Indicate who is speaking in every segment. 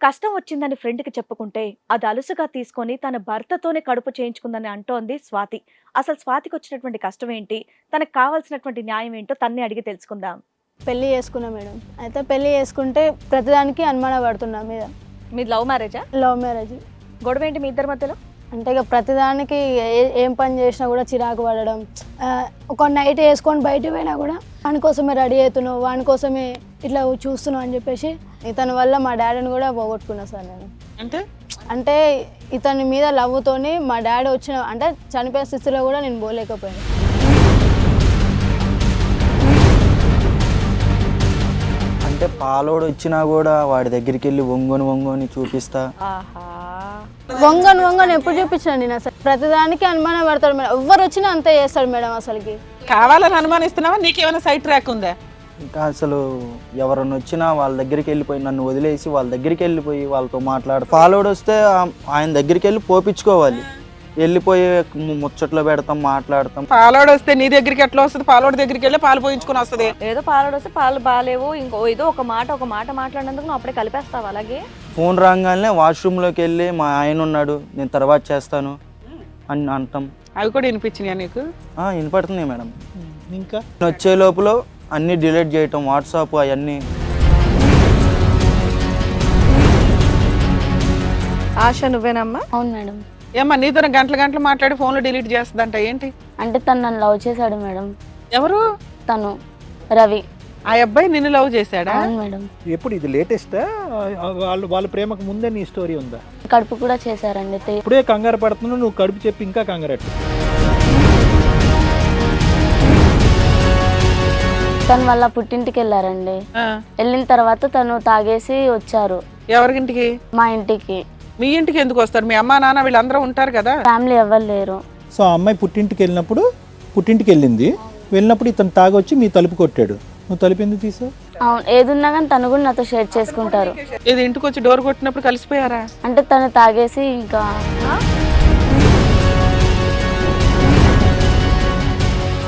Speaker 1: కష్టం వచ్చిందని ఫ్రెండ్కి చెప్పుకుంటే అది అలుసుగా తీసుకొని తన భర్తతోనే కడుపు చేయించుకుందని అంటోంది స్వాతి. అసలు స్వాతికి వచ్చినటువంటి కష్టం ఏంటి, తనకు కావాల్సినటువంటి న్యాయం ఏంటో తన్నే అడిగి తెలుసుకుందాం.
Speaker 2: పెళ్లి చేసుకున్నా మేడం. అయితే పెళ్లి చేసుకుంటే ప్రతిదానికి అనుమానం పడుతున్నా మీద.
Speaker 1: మీది లవ్ మ్యారేజా?
Speaker 2: Love marriage.
Speaker 1: గొడవ ఏంటి మీ ఇద్దరి మధ్యలో?
Speaker 2: అంటే ఇక ప్రతిదానికి ఏం పని చేసినా కూడా చిరాకు పడడం. ఒక నైట్ వేసుకొని బయట పోయినా కూడా వాని కోసమే రెడీ అవుతున్నావు, వాని కోసమే ఇట్లా చూస్తున్నావు అని చెప్పేసి ఇతని వల్ల మా డాడీని కూడా పోగొట్టుకున్నా సార్ నేను. అంటే ఇతని మీద లవ్తోని మా డాడీ వచ్చిన అంటే చనిపోయే స్థితిలో కూడా నేను పోలేకపోయాను.
Speaker 3: అంటే పాలోడు వచ్చినా కూడా వాడి దగ్గరికి వెళ్ళి వంగొని చూపిస్తా.
Speaker 2: వంగను ఎప్పుడు చూపించాను నేను అసలు. ప్రతిదానికి అనుమానం పడతాడు మేడం. ఎవరు వచ్చినా అంతే చేస్తాడు మేడం. అసలుకి
Speaker 4: కావాలని అనుమానిస్తున్నావా? నీకేమైనా సైట్ ట్రాక్ ఉందా?
Speaker 3: ఇంకా అసలు ఎవరన్నా వచ్చినా వాళ్ళ దగ్గరికి వెళ్ళిపోయి నన్ను వదిలేసి వాళ్ళ దగ్గరికి వెళ్ళిపోయి వాళ్ళతో మాట్లాడు. పాలోడు వస్తే ఆయన దగ్గరికి వెళ్ళి పోపించుకోవాలి, వెళ్ళిపోయి ముచ్చట్లో పెడతాం, మాట్లాడతాం.
Speaker 4: పాలోడు వస్తే నీ దగ్గరికి ఎట్లా వస్తుంది? పాలోడు దగ్గరికి వెళ్ళి పాలు పోయించుకుని వస్తుంది.
Speaker 1: ఏదో పాలు వస్తే పాలు బాగాలేవు, ఇంకో ఏదో ఒక మాట మాట్లాడినందుకు నువ్వు అప్పుడే కలిపేస్తావు. అలాగే
Speaker 3: ఫోన్ రాగానే వాష్రూమ్లోకి వెళ్ళి మా ఆయన ఉన్నాడు, నేను తర్వాత చేస్తాను అని అంటాం.
Speaker 4: అవి కూడా వినిపించినాయా నీకు?
Speaker 3: వినపడుతున్నాయి మేడం. ఇంకా వచ్చే లోపల అన్నీ డిలీట్ చేయటం, వాట్సాప్ అవన్నీ.
Speaker 1: ఆశ నువ్వేనమ్మా?
Speaker 2: అవును మేడం.
Speaker 4: ఏమ్మా నీతో గంటలు మాట్లాడి ఫోన్లో డిలీట్ చేస్తుందంట ఏంటి?
Speaker 2: అంటే తను నన్ను లవ్ చేశాడు మేడం.
Speaker 4: ఎవరు?
Speaker 2: తను రవి.
Speaker 4: ఆ అబ్బాయి నిన్ను లవ్ చేశాడా?
Speaker 2: అవును మేడం.
Speaker 5: ఎప్పుడు ఇది లేటెస్టా? వాళ్ళ ప్రేమకు ముందే నీ స్టోరీ ఉందా?
Speaker 2: కడుపు కూడా చేశారండి.
Speaker 5: ఇప్పుడే కంగారు పడుతున్నావు, నువ్వు కడుపు చెప్పి ఇంకా కంగారు.
Speaker 2: తను వాళ్ళ పుట్టింటికి వెళ్ళారండి. వెళ్ళిన తర్వాత తను తాగేసి వచ్చారు.
Speaker 4: ఎవరింటికి?
Speaker 2: మా ఇంటికి.
Speaker 4: మీ ఇంటికి ఎందుకు వస్తారు? మీ అమ్మా నాన్న వీళ్ళందరూ ఉంటారు కదా.
Speaker 2: ఫ్యామిలీ ఎవరు లేరు.
Speaker 5: సో ఆ అమ్మాయి పుట్టింటికి వెళ్ళింది. వెళ్ళినప్పుడు ఇతను తాగొచ్చి మీ తలుపు కొట్టాడు. నువ్వు తలుపు ఎందుకు తీసావు?
Speaker 2: అవును, ఏదున్నా కానీ తను కూడా నాతో షేర్ చేసుకుంటారు.
Speaker 4: ఇది ఇంటికి వచ్చి డోర్ కొట్టినప్పుడు కలిసిపోయారా?
Speaker 2: అంటే తను తాగేసి ఇంకా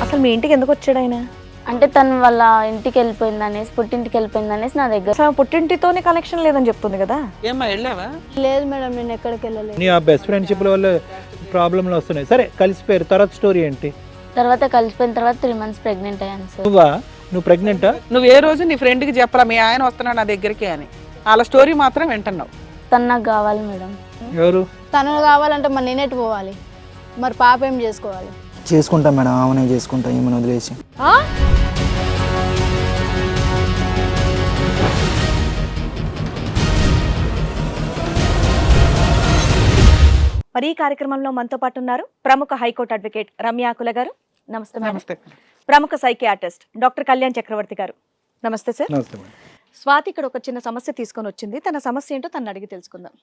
Speaker 1: అసలు మీ ఇంటికి ఎందుకు వచ్చాడు ఆయన?
Speaker 2: అంటే తను వాళ్ళ ఇంటికి వెళ్ళిపోయింది అనేసి, పుట్టింటికి వెళ్ళిపోయింది అనేసి నా దగ్గర.
Speaker 1: అసలు పుట్టింటితోనే కనెక్షన్ లేదని చెప్తుంది కదా.
Speaker 4: ఏమ్మా వెళ్ళావా?
Speaker 2: లేదు మేడం, నేను ఎక్కడికి వెళ్ళలేదు.
Speaker 5: నీ ఆ బెస్ట్ ఫ్రెండ్షిప్ వల్ల ప్రాబ్లంలు వస్తున్నాయి. సరే కలిసిపోయారు, తర్వాత స్టోరీ ఏంటి?
Speaker 2: తర్వాత కలిసిపోయిన తర్వాత 3 months ప్రెగ్నెంట్ అయ్యాను సార్.
Speaker 5: నువ్వు ప్రెగ్నెంటా?
Speaker 4: నువ్వు ఏ రోజు నీ ఫ్రెండ్కి చెప్పరా మీ ఆయన వస్తున్నాడు నా దగ్గరికి అని? వాళ్ళ స్టోరీ మాత్రం వింటున్నావు.
Speaker 2: తను నాకు కావాలి మేడం.
Speaker 5: ఎవరు?
Speaker 2: తను కావాలంటే మరి నేనేటి పోవాలి? మరి పాప ఏం చేసుకోవాలి?
Speaker 3: చేసుకుంటాం మేడం, ఆమెనే చేసుకుంటాం, ఏమైనా వదిలేసి.
Speaker 1: మరి ఈ కార్యక్రమంలో మనతో పాటు ఉన్నారు ప్రముఖ హైకోర్టు అడ్వకేట్ రమ్యాకుల గారు. నమస్తే.
Speaker 4: నమస్తే.
Speaker 1: ప్రముఖ సైకియాట్రిస్ట్ డాక్టర్ కళ్యాణ్ చక్రవర్తి గారు. నమస్తే సార్.
Speaker 5: నమస్తే మేడం.
Speaker 1: స్వాతి ఇక్కడ ఒక చిన్న సమస్య తీసుకొని వచ్చింది. తన సమస్య ఏంటో తను అడిగి తెలుసుకుందాం.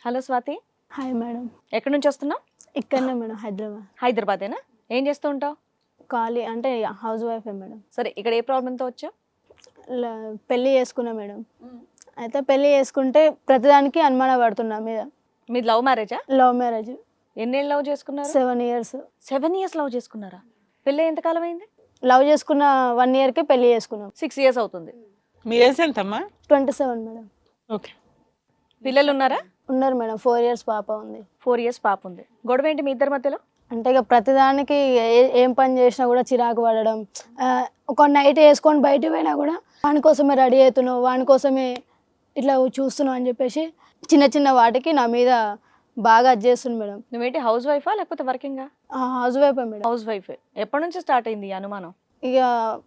Speaker 1: హలో స్వాతి.
Speaker 2: Hi madam.
Speaker 1: ఎక్కడి నుంచి వస్తున్నావు?
Speaker 2: ఇక్కడనే మేడం, హైదరాబాద్.
Speaker 1: హైదరాబాదేనా? ఏం చేస్తూ ఉంటావు?
Speaker 2: ఖాళీ అంటే హౌస్ వైఫే మేడం.
Speaker 1: సరే, ఇక్కడ ఏ ప్రాబ్లంతో వచ్చావు?
Speaker 2: పెళ్ళి చేసుకున్నా మేడం. అయితే పెళ్ళి చేసుకుంటే ప్రతిదానికి అనుమానం పడుతున్నా మీద.
Speaker 1: మీది లవ్ మ్యారేజా?
Speaker 2: Love marriage.
Speaker 1: ఎన్నేళ్ళు లవ్ చేసుకున్నారు?
Speaker 2: 7 years.
Speaker 1: 7 years లవ్ చేసుకున్నారా? పెళ్ళి ఎంతకాలం అయింది?
Speaker 2: లవ్ చేసుకున్న 1 yearకే పెళ్లి చేసుకున్నాం.
Speaker 1: 6 years అవుతుంది.
Speaker 4: మీ ఏజ్ ఎంతమ్మా?
Speaker 2: 27 మేడం.
Speaker 4: ఓకే.
Speaker 1: పిల్లలు ఉన్నారా?
Speaker 2: ఉన్నారు మేడం. 4 years పాప ఉంది.
Speaker 1: 4 years పాప ఉంది. గొడవ ఏంటి మీ ఇద్దరి మధ్యలో?
Speaker 2: అంటే ఇక ప్రతిదానికి ఏం పని చేసినా కూడా చిరాకు పడడం. ఒక నైట్ వేసుకొని బయట పోయినా కూడా వాని కోసమే రెడీ అవుతున్నావు, వాని కోసమే ఇట్లా చూస్తున్నావు అని చెప్పేసి చిన్న వాటికి నా మీద బాగా అడ్జేస్తుంది మేడం.
Speaker 1: నువ్వేంటి హౌస్ వైఫా లేకపోతే వర్కింగా?
Speaker 2: హౌస్ వైఫే మేడం.
Speaker 1: Housewife. ఎప్పటి నుంచి స్టార్ట్ అయింది ఈ అనుమానం?
Speaker 2: ఇక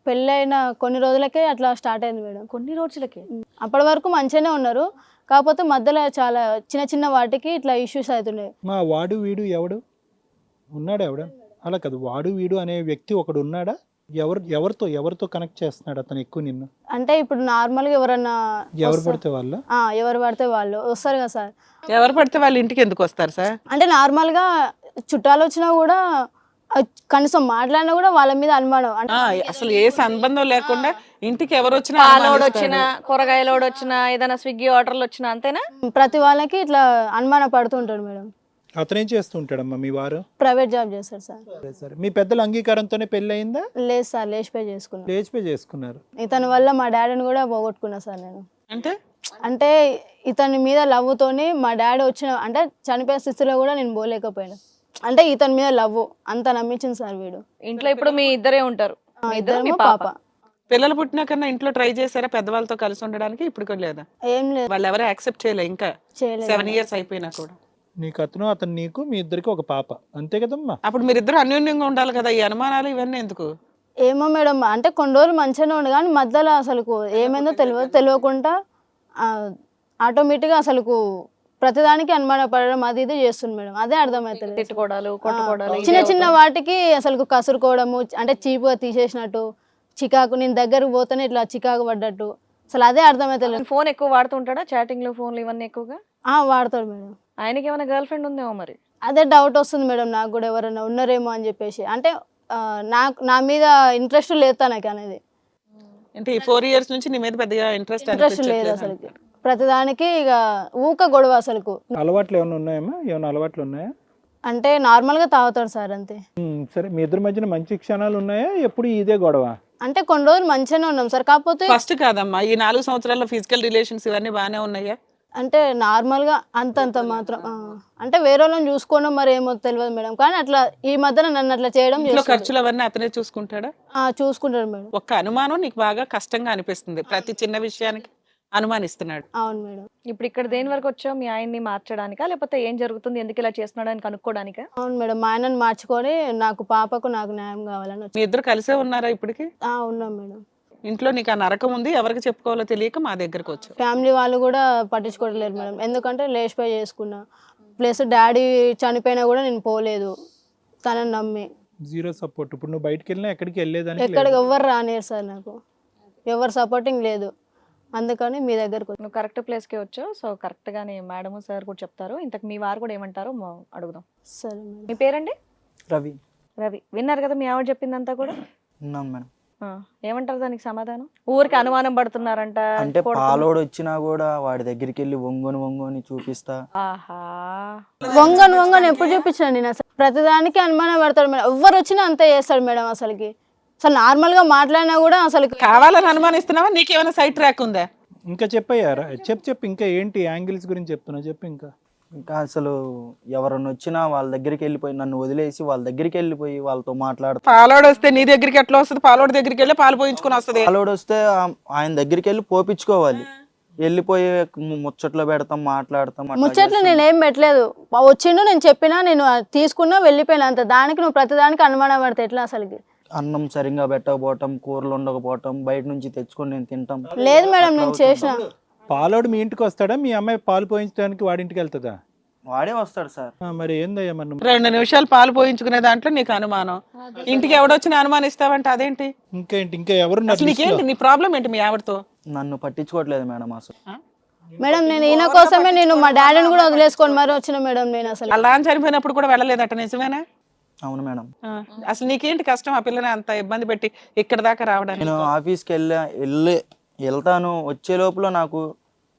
Speaker 2: పెళ్ళైన కొన్ని రోజులకే అట్లా స్టార్ట్ అయింది మేడం.
Speaker 1: కొన్ని రోజులకి?
Speaker 2: అప్పటి వరకు మంచిగానే ఉన్నారు, కాకపోతే మధ్యలో చాలా చిన్న వాటికి ఇట్లా ఇష్యూస్ అవుతున్నాయి.
Speaker 5: మా వాడు వీడు ఎవడు ఉన్నాడా? ఎవడ అలా కాదు, వాడు వీడు అనే వ్యక్తి ఒకడు ఉన్నాడా? ఎవరితో కనెక్ట్ చేస్తున్నాడు అతను ఎక్కువ నిన్ను?
Speaker 2: అంటే ఇప్పుడు నార్మల్గా ఎవరన్నా
Speaker 5: ఎవరు పడితే వాళ్ళు
Speaker 2: ఎవరు పడితే వాళ్ళు వస్తారు కదా సార్.
Speaker 4: ఎవరు పడితే వాళ్ళ ఇంటికి ఎందుకు వస్తారు సార్?
Speaker 2: అంటే నార్మల్గా చుట్టాలు వచ్చినా కూడా కనీసం మాట్లాడినా కూడా వాళ్ళ మీద అనుమానం.
Speaker 4: అసలు ఏ సంబంధం లేకుండా ఇంటికి ఎవరు వచ్చినా,
Speaker 1: పాలోడు వచ్చినా, కూరగాయలోడు వచ్చినా, ఏదైనా స్విగ్గీ ఆర్డర్లు వచ్చినా అంతేనా?
Speaker 2: ప్రతి వాళ్ళకి ఇట్లా అనుమానం పడుతుంటాడు మేడం.
Speaker 5: అతనేం చేస్తూ ఉంటాడమ్మా మీ వారు?
Speaker 2: ప్రైవేట్ జాబ్ చేస్తాడు సార్.
Speaker 5: సరే, మీ పెద్దల అంగీకారంతోనే పెళ్ళి అయిందా?
Speaker 2: లేదు సార్, లేచిపోయి చేసుకున్నాను.
Speaker 5: లేచిపోయి చేసుకున్నారు.
Speaker 2: ఇతని వల్ల మా డాడీని కూడా పోగొట్టుకున్నా సార్ నేను.
Speaker 4: అంటే
Speaker 2: అంటే ఇతని మీద లవ్తోని మా డాడీ వచ్చిన అంటే చనిపోయే స్థితిలో కూడా నేను పోలేకపోయాను. అంటే ఇతని మీద లవ్ అంత నమ్మించింది సార్ వీడు.
Speaker 1: ఇంట్లో ఇప్పుడు మీ ఇద్దరే ఉంటారు, మీ ఇద్దరు, మీ
Speaker 2: ఇద్దరేమో
Speaker 1: పాప.
Speaker 4: పిల్లలు పుట్టినాకన్నా ఇంట్లో ట్రై చేశారా పెద్దవాళ్ళతో కలిసి ఉండడానికి? ఇప్పుడు కూడా లేదా?
Speaker 2: ఏం లేదు,
Speaker 4: వాళ్ళు ఎవరు యాక్సెప్ట్ చేయలే ఇంకా
Speaker 2: చేయలేదు.
Speaker 4: 7 years అయిపోయినా కూడా.
Speaker 5: నీకు అతను నీకు మీ ఇద్దరికి ఒక పాప అంతే కదమ్మా?
Speaker 4: అప్పుడు మీరిద్దరు అన్యోన్యంగా ఉండాలి కదా, ఈ అనుమానాలు ఇవన్నీ ఎందుకు?
Speaker 2: ఏమో మేడం, అంటే కొన్ని రోజులు మంచిగానే ఉండు కానీ మధ్యలో అసలుకు ఏమైందో తెలియకుండా ఆటోమేటిక్గా అసలుకు ప్రతిదానికి అనుమాన పడడం అది ఇది చేస్తుంది మేడం. అదే అర్థమవుతుంది.
Speaker 1: తిట్టుకోవడాలు, కొట్టుకోవడాలు,
Speaker 2: చిన్న చిన్న వాటికి అసలుకు కసురుకోవడము, అంటే చీపుగా తీసేసినట్టు, చికాకు, నేను దగ్గరకు పోతేనే ఇట్లా చికాకు పడ్డట్టు, అసలు అదే అర్థమవుతలేదు.
Speaker 1: ఫోన్ ఎక్కువ వాడుతుంటాడా? చాటింగ్ లో ఫోన్లు ఇవన్నీ ఎక్కువగా
Speaker 2: వాడతాడు మేడం.
Speaker 1: ఆయనకి ఏమైనా గర్ల్ ఫ్రెండ్ ఉందేమో మరి.
Speaker 2: అదే డౌట్ వస్తుంది మేడం నాకు కూడా, ఎవరైనా ఉన్నారేమో అని చెప్పేసి. అంటే నా మీద ఇంట్రెస్ట్ లేదు తనకి అనేది.
Speaker 4: అంటే ఈ 4 years నుంచి నీ మీద పెద్దగా ఇంట్రెస్ట్
Speaker 2: లేదు అసలు. ప్రతిదానికి ఇక ఊక గొడవ అసలుకు.
Speaker 5: అలవాట్లు ఏమైనా ఉన్నాయమ్మా? ఏమైనా అలవాట్లు ఉన్నాయా?
Speaker 2: అంటే నార్మల్ గా తాగుతాడు సార్ అంతే.
Speaker 5: సరే, మీ ఇద్దరి మధ్యన మంచి క్షణాలు ఉన్నాయా? ఎప్పుడు ఇదే గొడవ?
Speaker 2: అంటే కొన్ని రోజులు మంచిగానే ఉన్నాం సార్, కాకపోతే
Speaker 4: ఫస్ట్ కాదమ్మా, ఈ 4 సంవత్సరాల్లో ఫిజికల్ రిలేషన్స్ ఇవన్నీ బాగానే ఉన్నాయా?
Speaker 2: అంటే నార్మల్ గా అంతంత మాత్రం. అంటే వేరే వాళ్ళని చూసుకోవడం మరి ఏమో తెలియదు మేడం, కానీ అట్లా ఈ మధ్యన నన్ను అట్లా చేయడం
Speaker 4: ఇంట్లో ఖర్చులు అవన్నీ అతనే చూసుకుంటాడా?
Speaker 2: చూసుకుంటాడు మేడం.
Speaker 4: ఒక్క అనుమానం నీకు బాగా కష్టంగా అనిపిస్తుంది, ప్రతి చిన్న విషయానికి అనుమానిస్తున్నాడు.
Speaker 2: అవును మేడం.
Speaker 1: ఇప్పుడు ఇక్కడ దేని వరకు వచ్చావు? మీ ఆయన్ని మార్చడానికా, లేకపోతే ఏం జరుగుతుంది, ఎందుకు ఇలా చేస్తున్నాడు అని కనుక్కోడానికా?
Speaker 2: అవును మేడం, మా ఆయనను మార్చుకొని నాకు పాపకు నాకు న్యాయం కావాలని
Speaker 4: మీ ఇద్దరు కలిసే ఉన్నారా ఇప్పటికి?
Speaker 2: ఉన్నాం మేడం.
Speaker 4: ఇంట్లో నీకు ఆ నరకం ఉంది, ఎవరికి చెప్పుకోవాలో తెలియక మా దగ్గరకు వచ్చావు.
Speaker 2: ఫ్యామిలీ వాళ్ళు కూడా పట్టించుకోవట్లేదు మేడం, ఎందుకంటే లేచిపోయి చేసుకున్నా, ప్లస్ డాడీ చనిపోయినా కూడా నేను పోలేదు తనని నమ్మి.
Speaker 5: Zero support. ఇప్పుడు నువ్వు బయటకు వెళ్ళినా ఎక్కడికి వెళ్ళేదానికి
Speaker 2: ఎక్కడికి ఎవ్వరు రానియరు సార్, నాకు ఎవరు సపోర్టింగ్ లేదు, అందుకని మీ దగ్గరకు వచ్చాను.
Speaker 1: నువ్వు కరెక్ట్ ప్లేస్కే వచ్చావు. సో కరెక్ట్ గానే మేడం సార్ కూడా చెప్తారు. ఇంతకు మీ వారు కూడా ఏమంటారో అడుగుదాం.
Speaker 2: సరే మేడం.
Speaker 1: మీ పేరండి?
Speaker 3: రవి.
Speaker 1: రవి. విన్నారు కదా మీ ఆవిడ చెప్పిందంతా కూడా?
Speaker 3: ఉన్నాం మేడం.
Speaker 1: ఏమంటారు దానికి సమాధానం? ఊరికి అనుమానం పడుతున్నారంట.
Speaker 3: అంటే పాలోడు వచ్చినా కూడా వాడి దగ్గరికి వెళ్ళి వంగని చూపిస్తా.
Speaker 1: ఆహా,
Speaker 2: వంగను ఎప్పుడు చూపించాను నేను? అసలు ప్రతిదానికి అనుమానం పడతాడు మేడం, ఎవరు వచ్చినా అంతే చేస్తాడు మేడం. అసలుకి అసలు నార్మల్ గా మాట్లాడినా కూడా అసలు
Speaker 4: కావాలని అనుమానిస్తున్నావా? నీకేమైనా సైట్ ట్రాక్ ఉందా?
Speaker 5: ఇంకా చెప్పయ్యారా? చెప్పు ఇంకా ఏంటి యాంగిల్స్ గురించి చెప్తున్నా, చెప్పు.
Speaker 3: ఇంకా అసలు ఎవరన్నా వచ్చినా వాళ్ళ దగ్గరికి వెళ్ళిపోయి నన్ను వదిలేసి వాళ్ళ దగ్గరికి వెళ్ళిపోయి వాళ్ళతో మాట్లాడుతా.
Speaker 4: పాలోడు వస్తే నీ దగ్గరికి ఎట్లా వస్తుంది? పాలోడు దగ్గరికి వెళ్ళి పాలు పోయించుకుని వస్తుంది.
Speaker 3: పాలోడు వస్తే ఆయన దగ్గరికి వెళ్ళి పోపించుకోవాలి. వెళ్ళిపోయి ముచ్చట్లో పెడతాం, మాట్లాడతాం.
Speaker 2: ముచ్చట్లు నేనేం పెట్టలేదు, వచ్చిండు నేను చెప్పినా, నేను తీసుకున్నా వెళ్ళిపోయినా అంత. దానికి నువ్వు ప్రతిదానికి అనుమానం పడితే ఎట్లా? అసలుకి
Speaker 3: అన్నం సరిగ్గా పెట్టకపోవటం, కూరలు ఉండకపోవటం, బయట నుంచి తెచ్చుకొని నేను తింటాం.
Speaker 2: లేదు మేడం, నేను చేసిన.
Speaker 5: పాలోడు మీ ఇంటికి వస్తాడా? మీ అమ్మాయి పాలు పోయించడానికి వాడింటికి వెళ్తుందా?
Speaker 3: వాడే వస్తాడు సార్.
Speaker 5: మరి ఏందయ్యా మనం
Speaker 4: 2 నిమిషాలు పాలు పోయించుకునే దాంట్లో నీకు అనుమానం, ఇంటికి ఎవడొచ్చినా అనుమానిస్తావంటే అదేంటి?
Speaker 5: ఇంకా ఎవరు?
Speaker 4: నీకేంటి, నీ ప్రాబ్లం ఏంటి మీ ఆవిడతో?
Speaker 3: నన్ను పట్టించుకోవట్లేదు మేడం అసలు.
Speaker 2: మేడం నేను ఈయన కోసమే నేను మా డాడీని కూడా వదిలేసుకొని మరి వచ్చిన మేడం. నేను అసలు
Speaker 4: అలా అని చనిపోయినప్పుడు కూడా వెళ్ళలేదట, నిజమేనా?
Speaker 3: అవును మేడం.
Speaker 4: అసలు నీకేంటి కష్టం ఆ పిల్లని అంత ఇబ్బంది పెట్టి ఇక్కడ దాకా రావడానికి?
Speaker 3: నేను ఆఫీస్కి వెళ్తాను, వచ్చే లోపల నాకు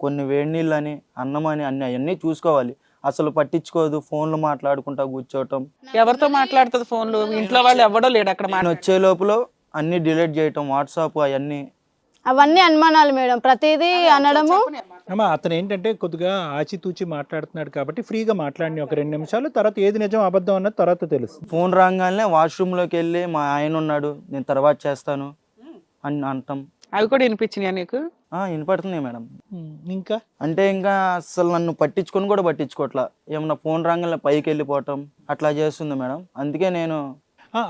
Speaker 3: కొన్ని వేడి నీళ్ళు అని, అన్నం అని, అవన్నీ చూసుకోవాలి. అసలు పట్టించుకోదు, ఫోన్లు మాట్లాడుకుంటా కూర్చోవటం.
Speaker 4: ఎవరితో మాట్లాడుతుంది ఫోన్లు? ఇంట్లో వాళ్ళు ఎవడో లేడు అక్కడ.
Speaker 3: నేను వచ్చే లోపల అన్ని డిలీట్ చేయటం, వాట్సాప్
Speaker 2: అవన్నీ అనుమానాలు మేడం, ప్రతిదీ అనడము.
Speaker 5: అమ్మా అతను ఏంటంటే కొద్దిగా ఆచితూచి మాట్లాడుతున్నాడు కాబట్టి ఫ్రీగా మాట్లాడిని ఒక 2 నిమిషాలు, తర్వాత ఏది నిజం అబద్ధం అన్నది తర్వాత తెలుస్తుంది.
Speaker 3: ఫోన్ రాగానే వాష్రూమ్లోకి వెళ్ళి మా ఆయన ఉన్నాడు, నేను తర్వాత చేస్తాను అని అంటాం.
Speaker 4: అవి కూడా వినిపించినాయా నీకు?
Speaker 3: వినపడుతుంది మేడం.
Speaker 5: ఇంకా
Speaker 3: ఇంకా అసలు నన్ను పట్టించుకొని కూడా పట్టించుకోవట్లా. ఏమన్నా ఫోన్ రాగానే పైకి వెళ్ళిపోవటం అట్లా చేస్తుంది మేడం. అందుకే నేను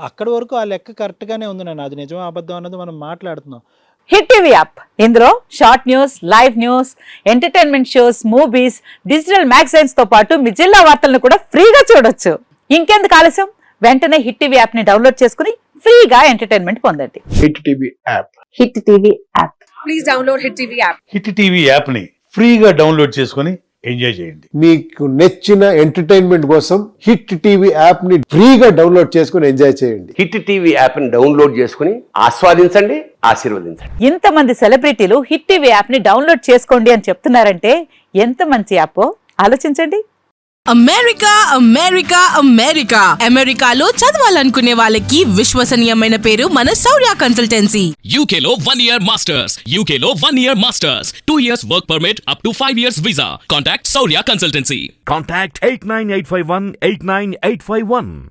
Speaker 5: అక్కడి వరకు ఆ లెక్క కరెక్ట్ గానే ఉంది నాన్న, అది నిజం అబద్ధం అన్నది మనం మాట్లాడుతున్నాం.
Speaker 6: హిట్ టీవీ యాప్, ఇందులో short news, live news, entertainment shows, movies, digital magazines తో పాటు మీ జిల్లా వార్తలను కూడా ఫ్రీగా చూడొచ్చు. ఇంకెందుకు ఆలస్యం, వెంటనే హిట్ టీవీ యాప్ ని డౌన్లోడ్ చేసుకుని ఫ్రీగా ఎంటర్టైన్మెంట్ పొందండి.
Speaker 7: Hit TV app.
Speaker 6: Hit TV app.
Speaker 8: Please download hit TV app.
Speaker 7: Hit TV app ని ఫ్రీగా డౌన్లోడ్ చేసుకొని ఎంజాయ్ చేయండి.
Speaker 9: మీకు నచ్చిన ఎంటర్టైన్మెంట్ కోసం హిట్ టీవీ యాప్ ని ఫ్రీగా డౌన్లోడ్ చేసుకుని ఎంజాయ్ చేయండి.
Speaker 10: హిట్ టీవీ యాప్ ని డౌన్లోడ్ చేసుకుని ఆస్వాదించండి, ఆశీర్వదించండి.
Speaker 6: ఇంతమంది సెలబ్రిటీలు హిట్ టీవీ యాప్ ని డౌన్లోడ్ చేసుకోండి అని చెప్తున్నారంటే ఎంత మంచి యాప్ ఆలోచించండి.
Speaker 8: అమెరికా అమెరికా అమెరికా అమెరికాలో చదవాలనుకునే వాళ్ళకి విశ్వసనీయమైన పేరు మన శౌర్య కన్సల్టెన్సీ.
Speaker 11: UK లో 1 year masters. UK లో 1 year masters. 2 years work permit up to 5 years visa. Contact Saurya Consultancy.
Speaker 12: Contact 89851 89851.